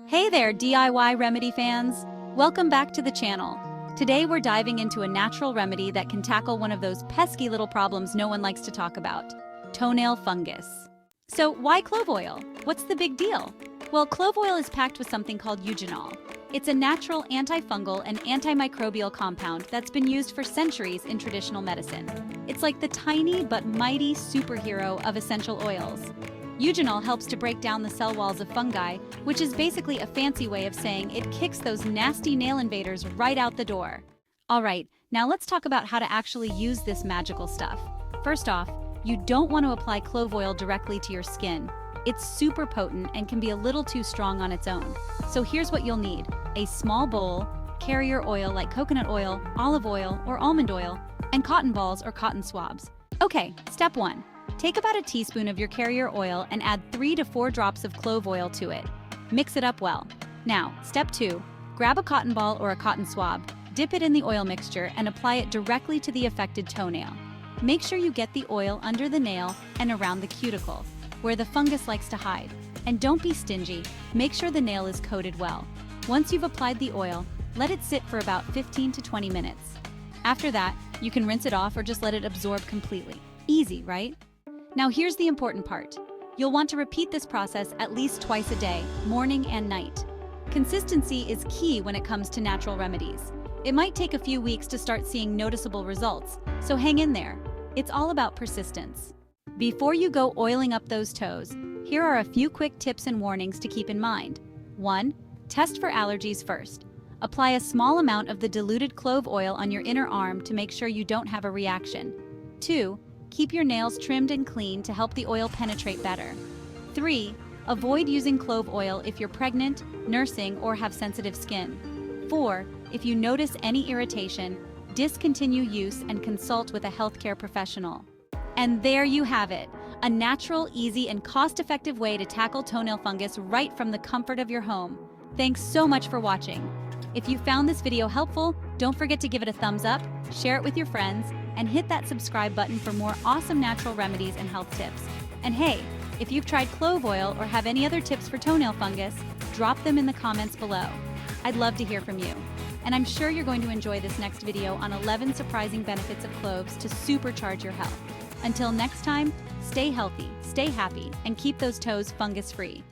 Hey there, DIY remedy fans! Welcome back to the channel. Today we're diving into a natural remedy that can tackle one of those pesky little problems no one likes to talk about: toenail fungus. So why clove oil? What's the big deal? Well, clove oil is packed with something called eugenol. It's a natural antifungal and antimicrobial compound that's been used for centuries in traditional medicine. It's like the tiny but mighty superhero of essential oils. Eugenol helps to break down the cell walls of fungi, which is basically a fancy way of saying it kicks those nasty nail invaders right out the door. Alright, now let's talk about how to actually use this magical stuff. First off, you don't want to apply clove oil directly to your skin. It's super potent and can be a little too strong on its own. So here's what you'll need: a small bowl, carrier oil like coconut oil, olive oil, or almond oil, and cotton balls or cotton swabs. Okay, step 1. Take about a teaspoon of your carrier oil and add 3 to 4 drops of clove oil to it. Mix it up well. Now, step 2. Grab a cotton ball or a cotton swab, dip it in the oil mixture, and apply it directly to the affected toenail. Make sure you get the oil under the nail and around the cuticle, where the fungus likes to hide. And don't be stingy, make sure the nail is coated well. Once you've applied the oil, let it sit for about 15 to 20 minutes. After that, you can rinse it off or just let it absorb completely. Easy, right? Now here's the important part. You'll want to repeat this process at least twice a day, morning and night. Consistency is key when it comes to natural remedies. It might take a few weeks to start seeing noticeable results, so hang in there. It's all about persistence. Before you go oiling up those toes, here are a few quick tips and warnings to keep in mind. 1. Test for allergies first. Apply a small amount of the diluted clove oil on your inner arm to make sure you don't have a reaction. 2. Keep your nails trimmed and clean to help the oil penetrate better. 3. Avoid using clove oil if you're pregnant, nursing, or have sensitive skin. 4. If you notice any irritation, discontinue use and consult with a healthcare professional. And there you have it, a natural, easy, and cost-effective way to tackle toenail fungus right from the comfort of your home. Thanks so much for watching. If you found this video helpful, don't forget to give it a thumbs up, share it with your friends, and hit that subscribe button for more awesome natural remedies and health tips. And hey, if you've tried clove oil or have any other tips for toenail fungus, drop them in the comments below. I'd love to hear from you. And I'm sure you're going to enjoy this next video on 11 surprising benefits of cloves to supercharge your health. Until next time, stay healthy, stay happy, and keep those toes fungus-free.